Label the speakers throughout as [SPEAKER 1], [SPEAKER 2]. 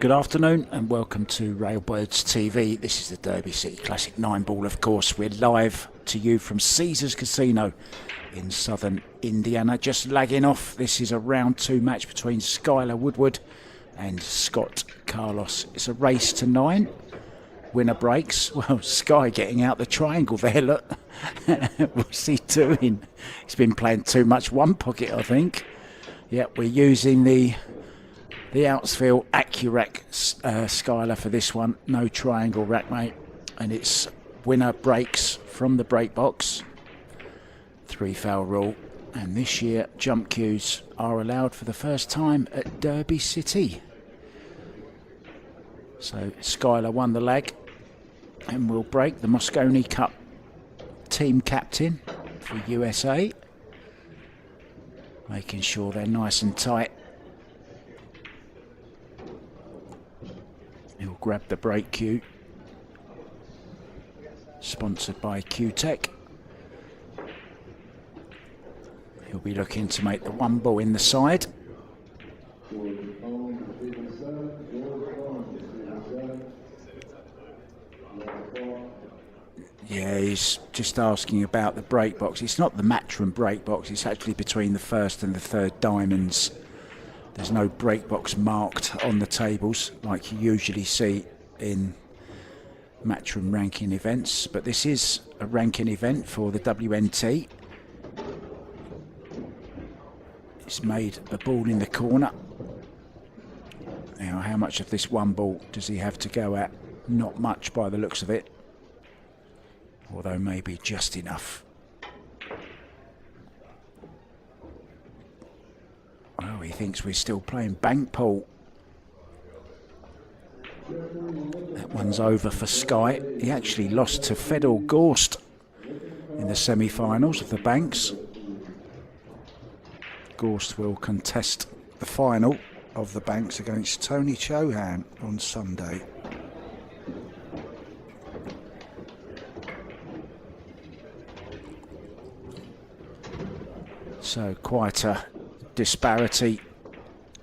[SPEAKER 1] Good afternoon and welcome to Railbirds TV. This is the Derby City Classic 9 ball, of course. We're live to you from Caesars Casino in southern Indiana. Just lagging off, this is a round 2 match between Skyler Woodward and Scott Carlos. It's a race to 9. Winner breaks. Well, Sky getting out the triangle there, look. What's he doing? He's been playing too much one pocket, I think. Yep, we're using the Outsfield Accurac Skyler for this one. No triangle rack, mate. And it's winner breaks from the break box. 3 foul rule. And this year, jump cues are allowed for the first time at Derby City. So Skyler won the leg and will break. The Mosconi Cup team captain for USA. Making sure they're nice and tight. He'll grab the break cue. Sponsored by Q-Tech. He'll be looking to make the 1 ball in the side. Yeah, he's just asking about the break box. It's not the Matchroom break box, it's actually between the first and the third diamonds. There's no break box marked on the tables like you usually see in Matchroom ranking events, but this is a ranking event for the WNT. It's made a ball in the corner. Now, how much of this 1 ball does he have to go at? Not much by the looks of it. Although maybe just enough. Oh, he thinks we're still playing bank pool. That one's over for Sky. He actually lost to Fedor Gorst in the semi-finals of the banks. Gorst will contest the final of the banks against Tony Chohan on Sunday. So quite a disparity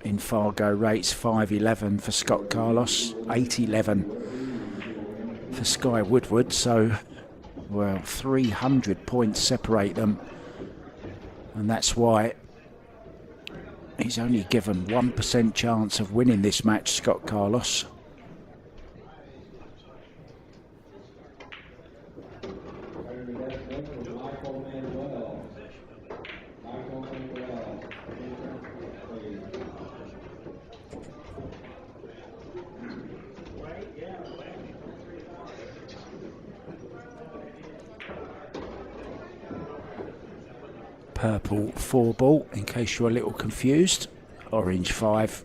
[SPEAKER 1] in Fargo rates. 5.11 for Scott Carlos, 8.11 for Sky Woodward. So, well, 300 points separate them, and that's why he's only given 1% chance of winning this match, Scott Carlos. Purple 4 ball, in case you're a little confused. Orange 5.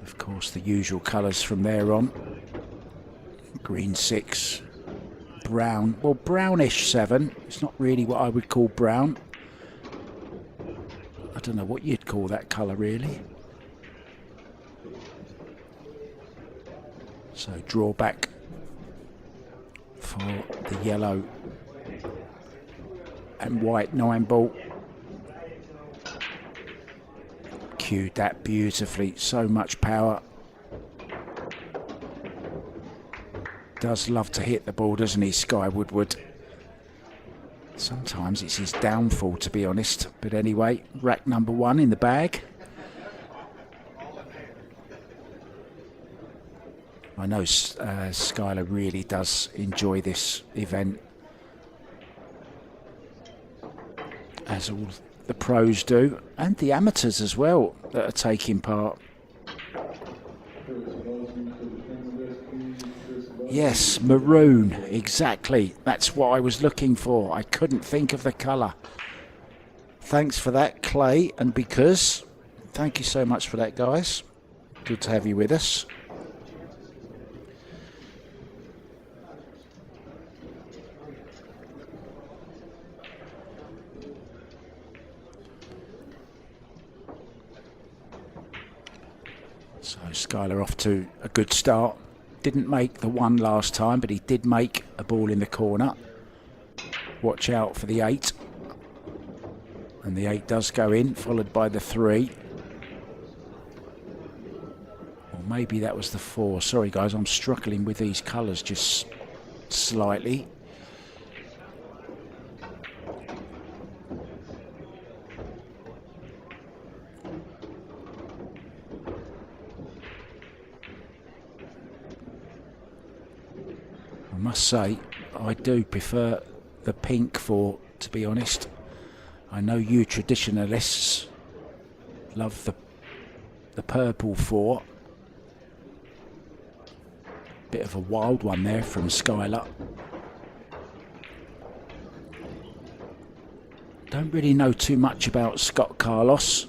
[SPEAKER 1] Of course, the usual colours from there on. Green 6. Brown, well, brownish 7. It's not really what I would call brown. I don't know what you'd call that colour, really. So, drawback for the yellow and white 9 ball. Cued that beautifully, so much power. Does love to hit the ball, doesn't he, Sky Woodward? Sometimes it's his downfall, to be honest. But anyway, rack number 1 in the bag. I know Skyler really does enjoy this event, as all the pros do, and the amateurs as well that are taking part. Yes, maroon, exactly. That's what I was looking for. I couldn't think of the colour. Thanks for that, Clay, and because. Thank you so much for that, guys. Good to have you with us. So Skyler off to a good start. Didn't make the 1 last time, but he did make a ball in the corner. Watch out for the 8. And the 8 does go in, followed by the 3. maybe that was the 4. Sorry guys, I'm struggling with these colours just slightly. I must say, I do prefer the pink 4, to be honest. I know you traditionalists love the purple 4. Bit of a wild one there from Skyler. Don't really know too much about Scott Carlos.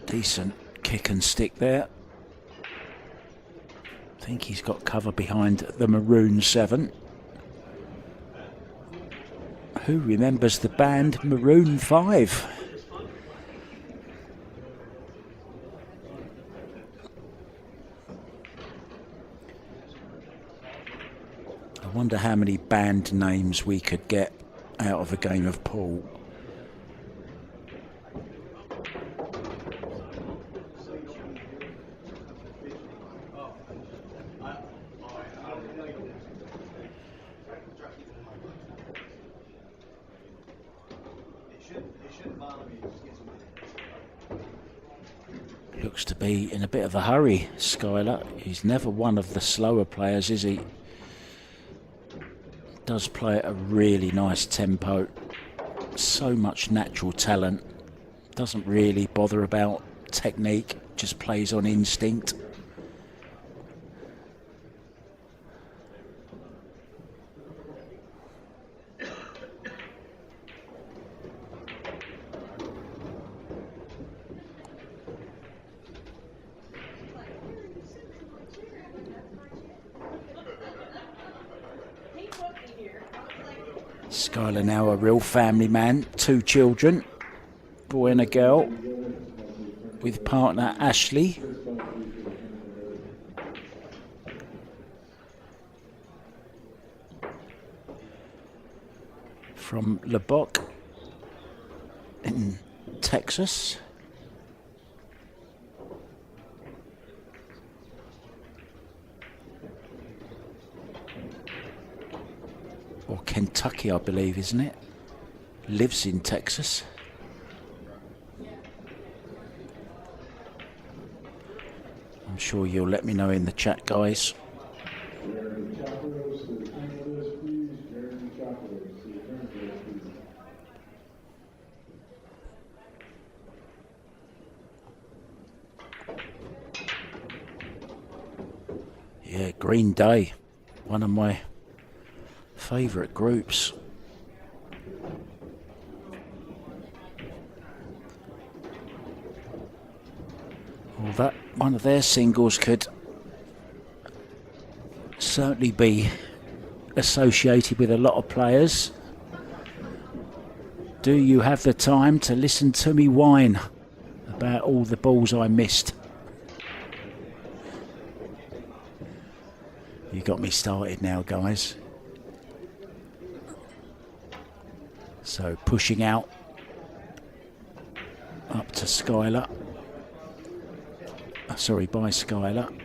[SPEAKER 1] Decent kick and stick there. I think he's got cover behind the maroon 7. Who remembers the band Maroon 5? I wonder how many band names we could get out of a game of pool. Looks to be in a bit of a hurry, Skyler. He's never one of the slower players, is he? Does play at a really nice tempo. So much natural talent. Doesn't really bother about technique, just plays on instinct. Skyler now a real family man, 2 children, boy and a girl, with partner Ashley. From Lubbock in Texas. Or Kentucky, I believe, isn't it? Lives in Texas. I'm sure you'll let me know in the chat, guys. Yeah, Green Day, one of my favourite groups. Well, that one of their singles could certainly be associated with a lot of players. Do you have the time to listen to me whine about all the balls I missed? You got me started now, guys. So pushing out up to Skyler. Sorry, by Skyler.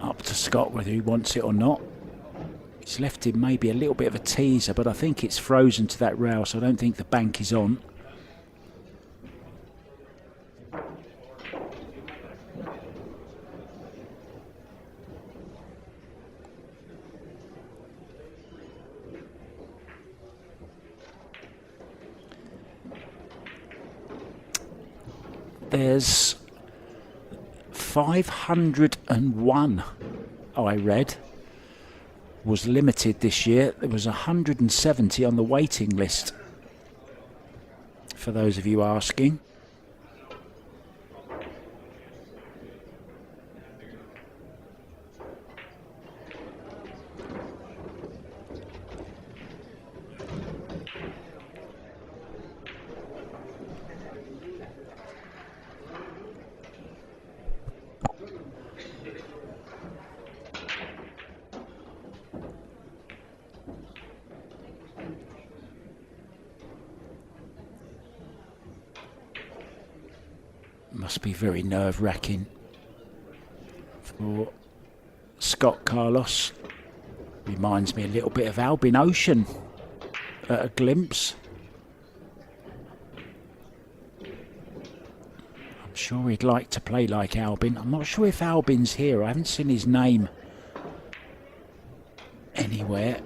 [SPEAKER 1] Up to Scott, whether he wants it or not. He's left him maybe a little bit of a teaser, but I think it's frozen to that rail, so I don't think the bank is on. There's 501, I read, was limited this year. There was 170 on the waiting list, for those of you asking. Must be very nerve-wracking for Scott Carlos. Reminds me a little bit of Albin Ocean at a glimpse. I'm sure he'd like to play like Albin. I'm not sure if Albin's here. I haven't seen his name anywhere.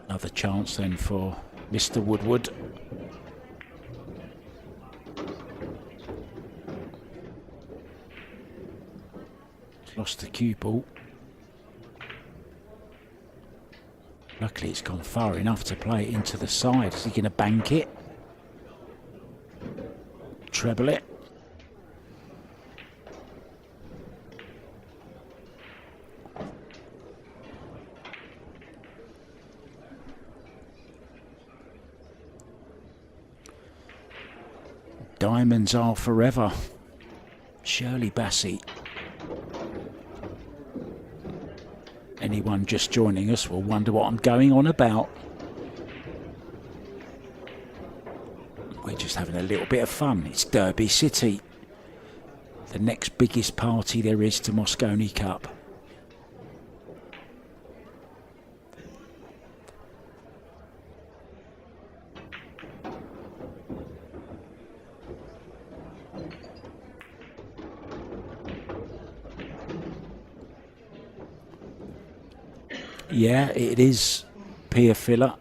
[SPEAKER 1] Another chance then for Mr. Woodward. He's lost the cue ball. Luckily it's gone far enough to play it into the side. Is he going to bank it? Treble it? Diamonds are forever. Shirley Bassey. Anyone just joining us will wonder what I'm going on about. We're just having a little bit of fun. It's Derby City. The next biggest party there is to Moscone Cup. Yeah, it is pier filler.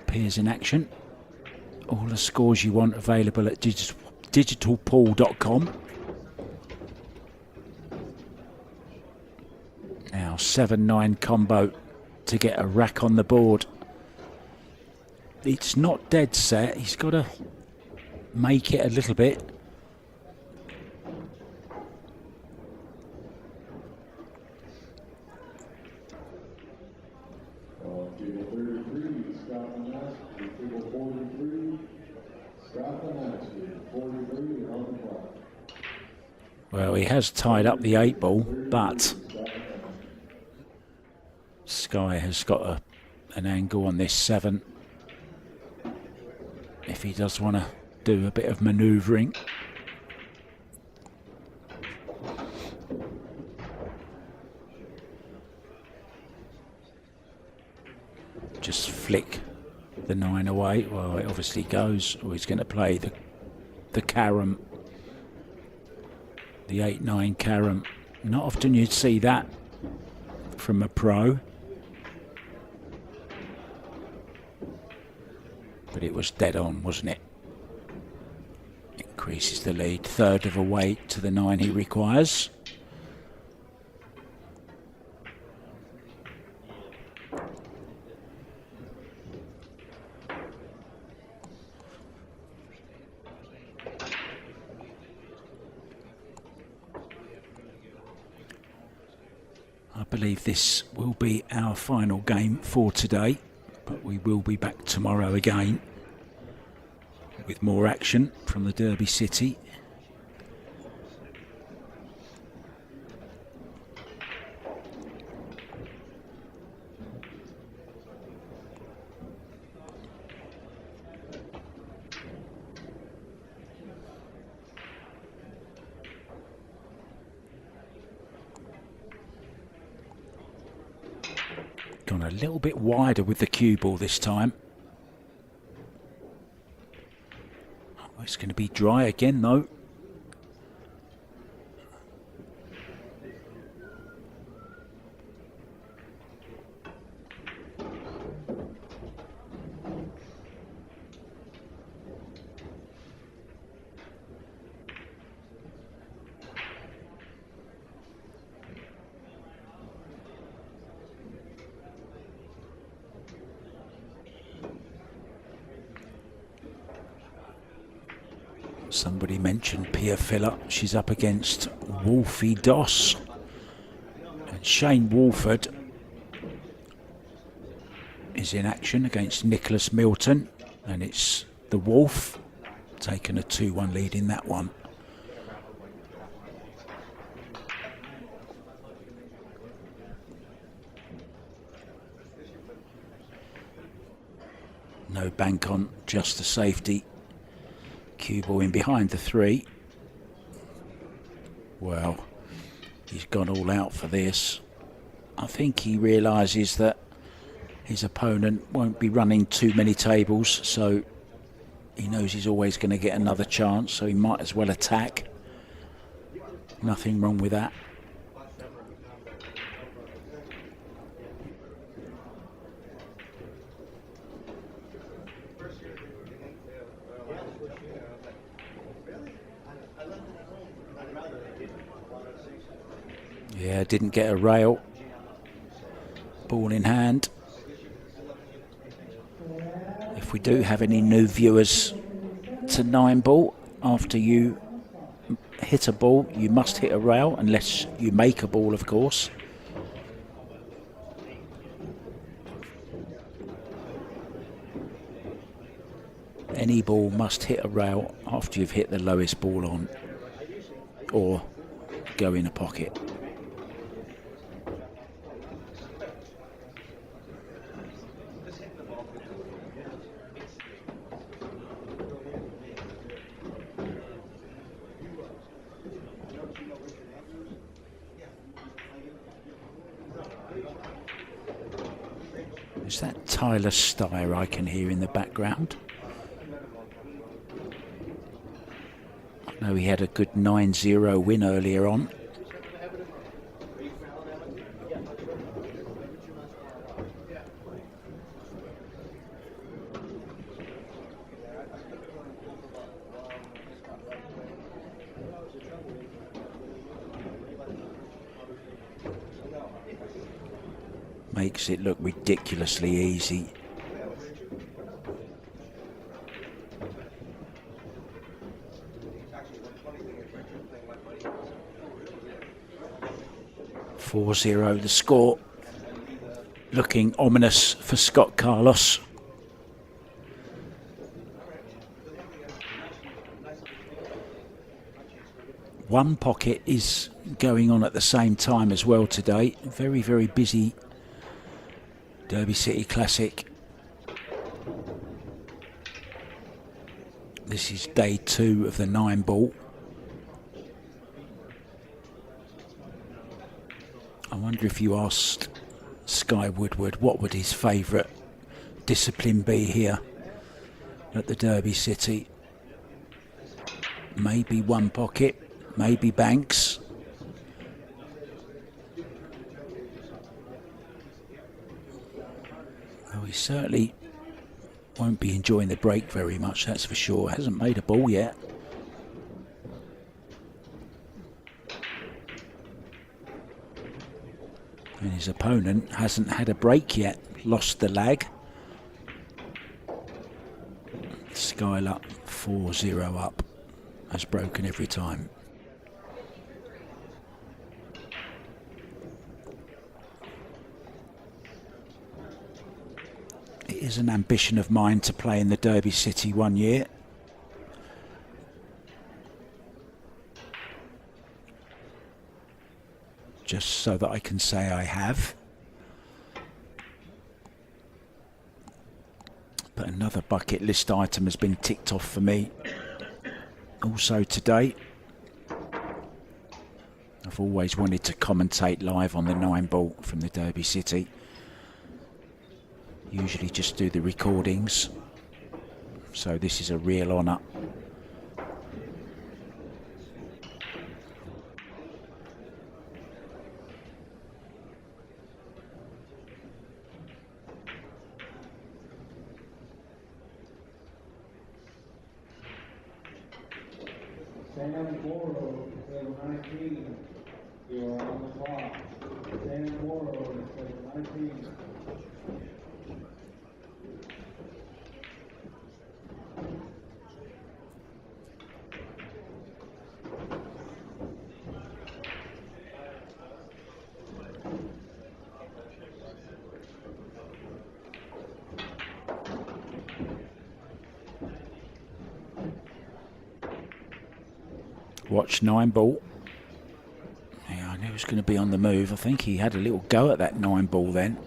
[SPEAKER 1] Piers in action. All the scores you want available at digitalpool.com. Now 7-9 combo to get a rack on the board. It's not dead set. He's got to make it a little bit. Well, he has tied up the 8 ball, but Sky has got an angle on this 7. If he does want to do a bit of manoeuvring. Just flick the 9 away. Well, it obviously goes. Or he's going to play the carom. The 8-9 carom. Not often you'd see that from a pro. But it was dead on, wasn't it? Increases the lead, 1/3 of a weight to the 9 he requires. I believe this will be our final game for today, but we will be back tomorrow again with more action from the Derby City. Gone a little bit wider with the cue ball this time. It's going to be dry again though. Somebody mentioned Pia Filler. She's up against Wolfie Doss. And Shane Wolford is in action against Nicholas Milton. And it's the Wolf taking a 2-1 lead in that one. No bank on, just the safety. Cue ball in behind the 3. Well, he's gone all out for this. I think he realises that his opponent won't be running too many tables, so he knows he's always going to get another chance, so he might as well attack. Nothing wrong with that. Yeah, didn't get a rail. Ball in hand. If we do have any new viewers to 9-ball, after you hit a ball, you must hit a rail, unless you make a ball, of course. Any ball must hit a rail after you've hit the lowest ball on, or go in a pocket. Is that Tyler Steyer I can hear in the background? I know he had a good 9-0 win earlier on. Makes it look ridiculously easy. (4-0) the score. Looking ominous for Scott Carlos. One pocket is going on at the same time as well today. Very, very busy Derby City Classic. This is day 2 of the 9-ball. I wonder if you asked Sky Woodward what would his favourite discipline be here at the Derby City. Maybe one pocket, maybe banks. Well, he certainly won't be enjoying the break very much, that's for sure. Hasn't made a ball yet. And his opponent hasn't had a break yet, lost the lag. Skyler 4-0 up, has broken every time. It is an ambition of mine to play in the Derby City one year. Just so that I can say I have. But another bucket list item has been ticked off for me. Also today, I've always wanted to commentate live on the 9-ball from the Derby City. Usually just do the recordings. So this is a real honour Watch 9 ball. Yeah, I knew he was going to be on the move. I think he had a little go at that 9 ball then.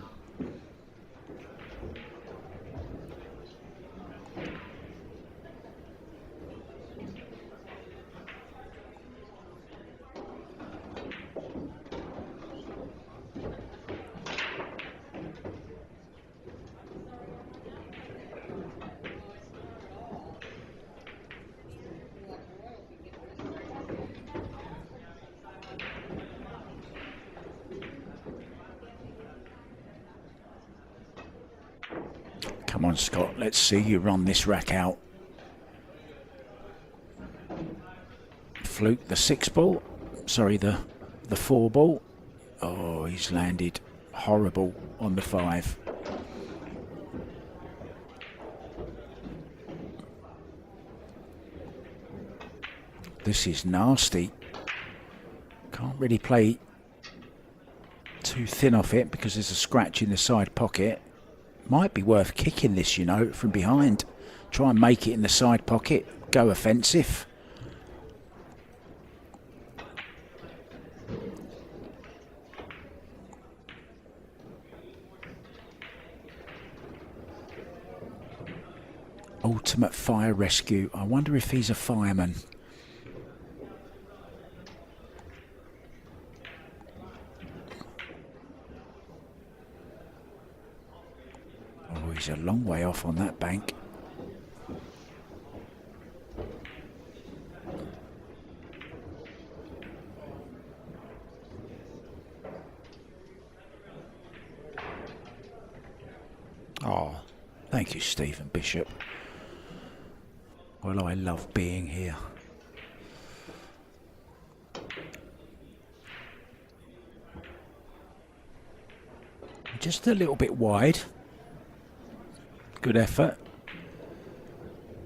[SPEAKER 1] Come on, Scott, let's see you run this rack out. Fluke the 6 ball. Sorry, the 4 ball. Oh, he's landed horrible on the 5. This is nasty. Can't really play too thin off it because there's a scratch in the side pocket. Might be worth kicking this, you know, from behind. Try and make it in the side pocket. Go offensive. Ultimate fire rescue. I wonder if he's a fireman. He's a long way off on that bank. Oh, thank you, Stephen Bishop. Well, I love being here. Just a little bit wide. Good effort.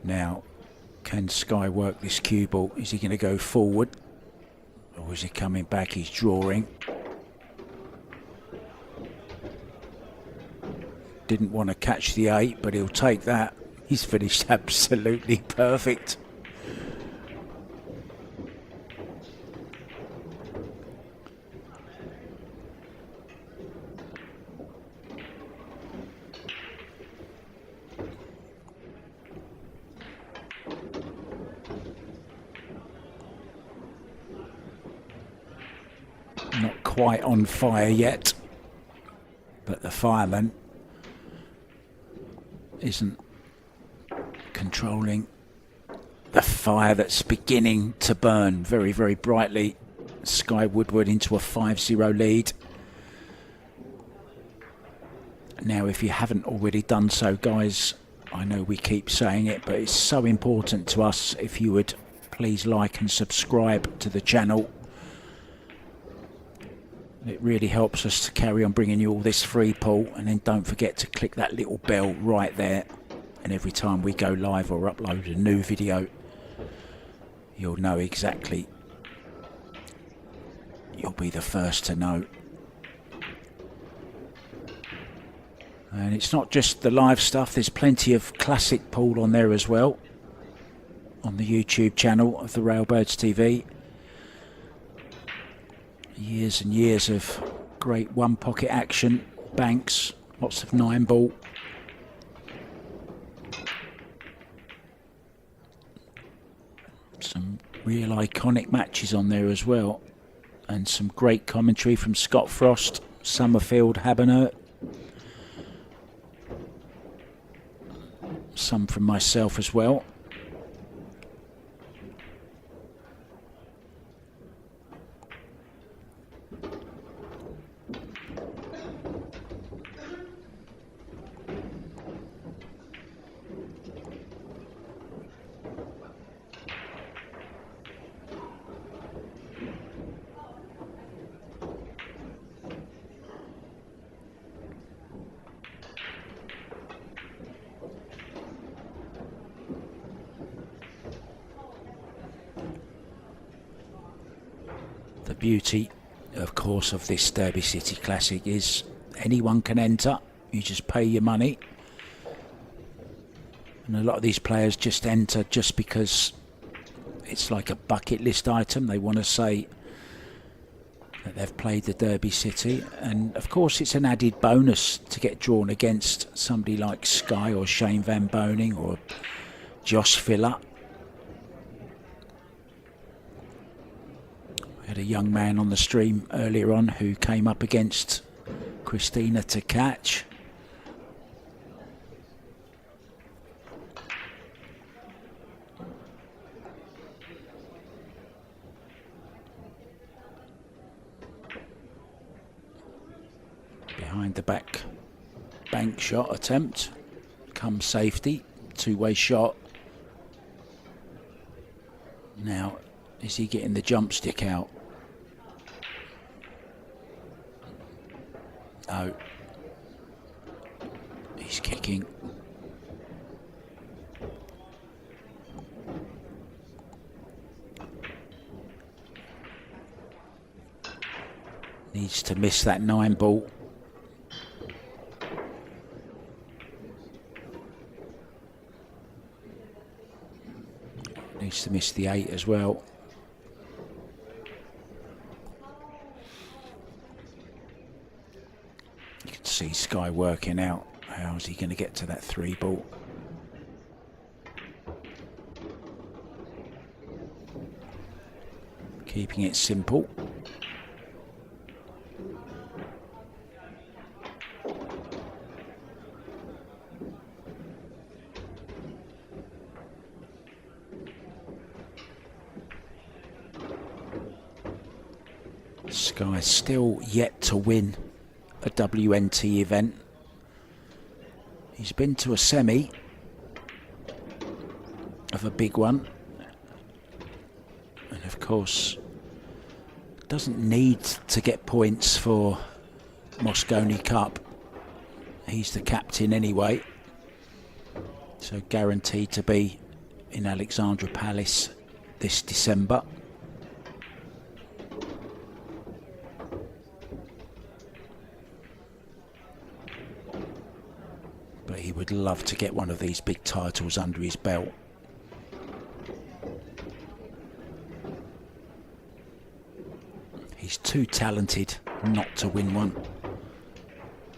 [SPEAKER 1] Now, can Sky work this cue ball? Is he going to go forward? Or is he coming back? He's drawing. Didn't want to catch the 8, but he'll take that. He's finished absolutely perfect. Not quite on fire yet, but the fireman isn't controlling the fire that's beginning to burn very, very brightly. Sky Woodward into a 5-0 lead. Now, if you haven't already done so, guys, I know we keep saying it, but it's so important to us if you would please like and subscribe to the channel. It really helps us to carry on bringing you all this free pull, and then don't forget to click that little bell right there, and every time we go live or upload a new video, you'll know exactly. You'll be the first to know. And it's not just the live stuff, there's plenty of classic pool on there as well, on the YouTube channel of the Railbirds TV. Years and years of great one pocket action, banks, lots of 9 ball. Some real iconic matches on there as well, and some great commentary from Scott Frost, Summerfield, Habernert. Some from myself as well. beauty, of course, of this Derby City Classic is anyone can enter. You just pay your money. And a lot of these players just enter just because it's like a bucket list item. They want to say that they've played the Derby City. And of course it's an added bonus to get drawn against somebody like Sky or Shane Van Boning or Josh Filler. We had a young man on the stream earlier on who came up against Christina to catch. Behind the back bank shot attempt, come safety, two-way shot. Now, is he getting the jump stick out? No. He's kicking. Needs to miss that 9 ball. Needs to miss the 8 as well. You can see Sky working out how's he going to get to that 3 ball. Keeping it simple. Sky still yet to win a WNT event. He's been to a semi of a big one, and of course doesn't need to get points for Moscone Cup. He's the captain anyway, so guaranteed to be in Alexandra Palace this December. But he would love to get one of these big titles under his belt. He's too talented not to win one.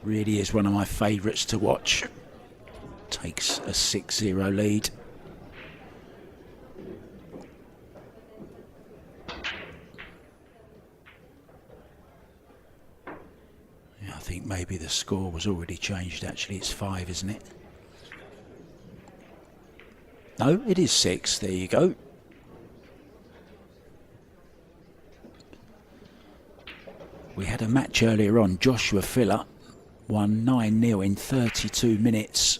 [SPEAKER 1] Really is one of my favourites to watch. Takes a 6-0 lead. Yeah, I think maybe the score was already changed actually. It's 5, isn't it? No, it is 6. There you go. We had a match earlier on. Joshua Filler won 9-0 in 32 minutes.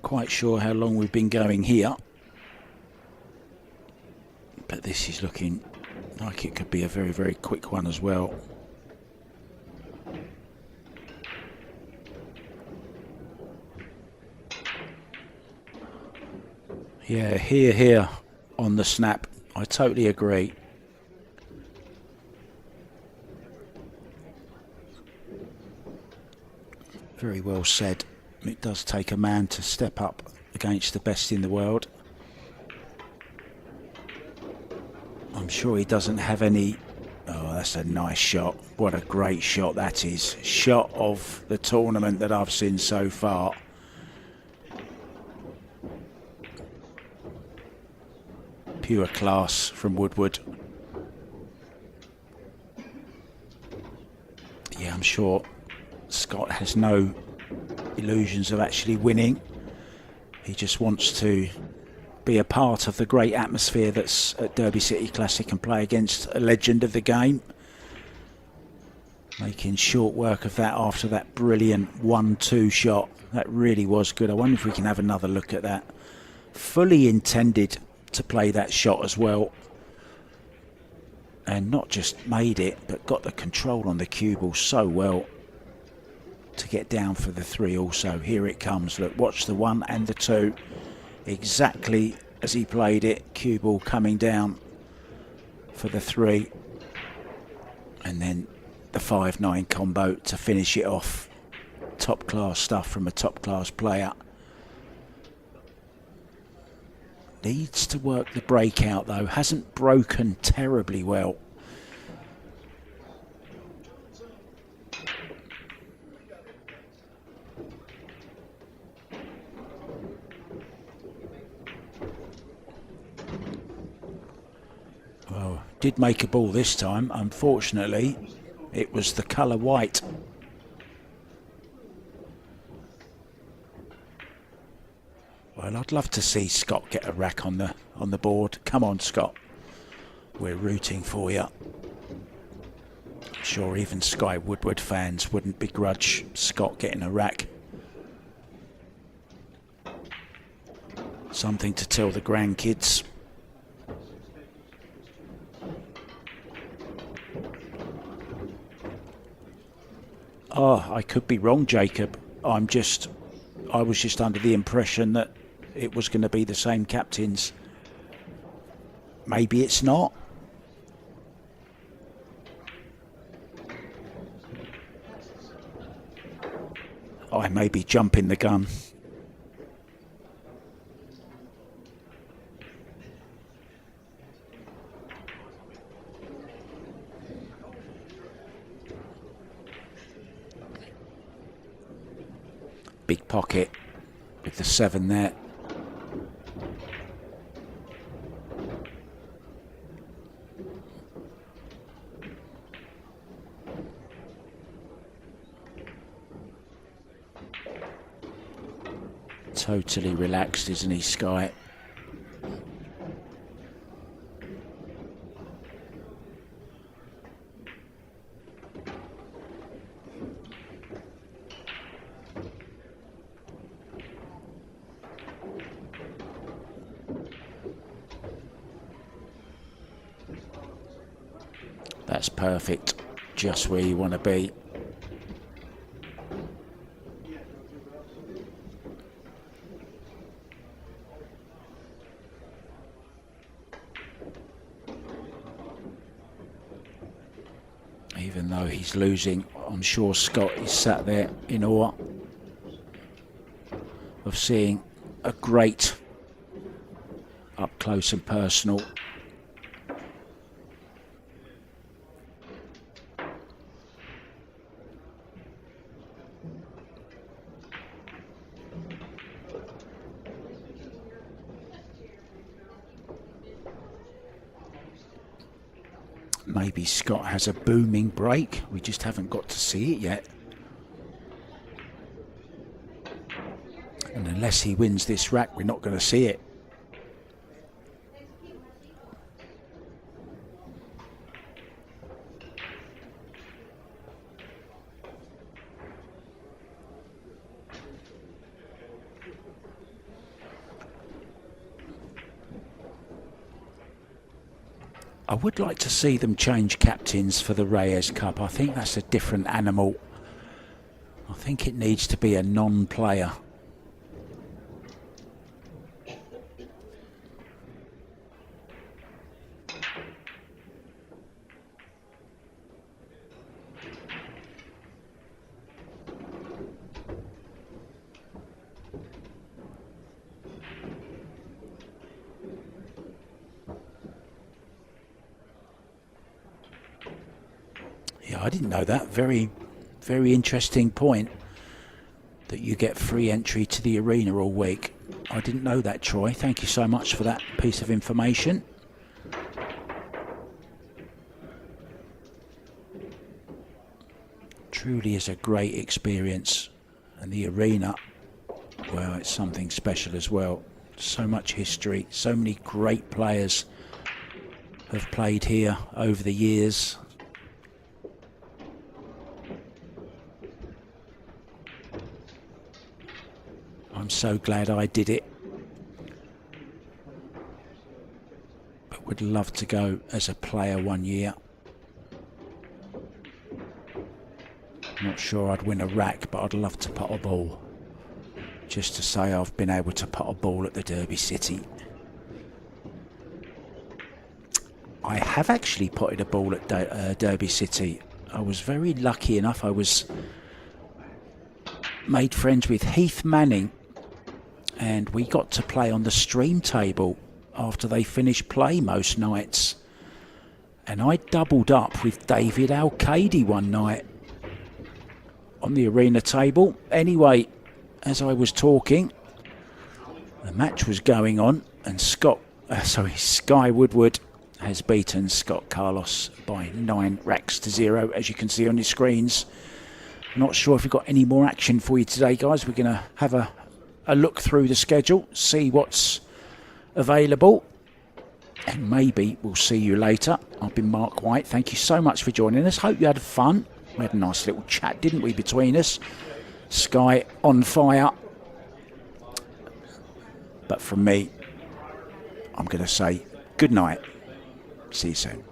[SPEAKER 1] Quite sure how long we've been going here. But this is looking like it could be a very, very quick one as well. Yeah, here on the snap. I totally agree. Very well said. It does take a man to step up against the best in the world. I'm sure he doesn't have any... Oh, that's a nice shot. What a great shot that is. Shot of the tournament that I've seen so far. Pure class from Woodward. Yeah, I'm sure Scott has no illusions of actually winning. He just wants to be a part of the great atmosphere that's at Derby City Classic and play against a legend of the game. Making short work of that after that brilliant 1-2 shot. That really was good. I wonder if we can have another look at that. Fully intended to play that shot as well. And not just made it, but got the control on the cue ball so well to get down for the 3 also. Here it comes. Look, watch the 1 and the 2. Exactly as he played it. Cue ball coming down for the 3. and then the 5-9 combo to finish it off. Top class stuff from a top class player. Needs to work the breakout though, hasn't broken terribly well. Well, did make a ball this time. Unfortunately, it was the colour white. Well, I'd love to see Scott get a rack on the board. Come on, Scott. We're rooting for you. I'm sure even Sky Woodward fans wouldn't begrudge Scott getting a rack. Something to tell the grandkids. Oh, I could be wrong, Jacob. I was just under the impression that it was going to be the same captains. Maybe it's not. I may be jumping the gun. Big pocket with the 7 there. Totally relaxed, isn't he, Sky? That's perfect, just where you want to be. Even though he's losing, I'm sure Scott is sat there in awe of seeing a great up close and personal. Maybe Scott has a booming break. We just haven't got to see it yet. And unless he wins this rack, we're not going to see it. I would like to see them change captains for the Reyes Cup. I think that's a different animal. I think it needs to be a non-player. Yeah, I didn't know that. Very, very interesting point that you get free entry to the arena all week. I didn't know that, Troy. Thank you so much for that piece of information. Truly is a great experience, and the arena, well, it's something special as well. So much history, so many great players have played here over the years. I'm so glad I did it, but would love to go as a player one year. Not sure I'd win a rack, but I'd love to pot a ball. Just to say I've been able to pot a ball at the Derby City. I have actually potted a ball at Derby City. I was very lucky enough. I was made friends with Heath Manning, and we got to play on the stream table after they finished play most nights. And I doubled up with David Al-Qadi one night on the arena table. Anyway, as I was talking, the match was going on, and Sky Woodward has beaten Scott Carlos by 9 racks to 0, as you can see on your screens. Not sure if we've got any more action for you today, guys. We're going to have a look through the schedule, see what's available, and maybe we'll see you later. I've been Mark White. Thank you so much for joining us. Hope you had fun. We had a nice little chat, didn't we, between us? Sky on fire. But from me, I'm going to say good night. See you soon.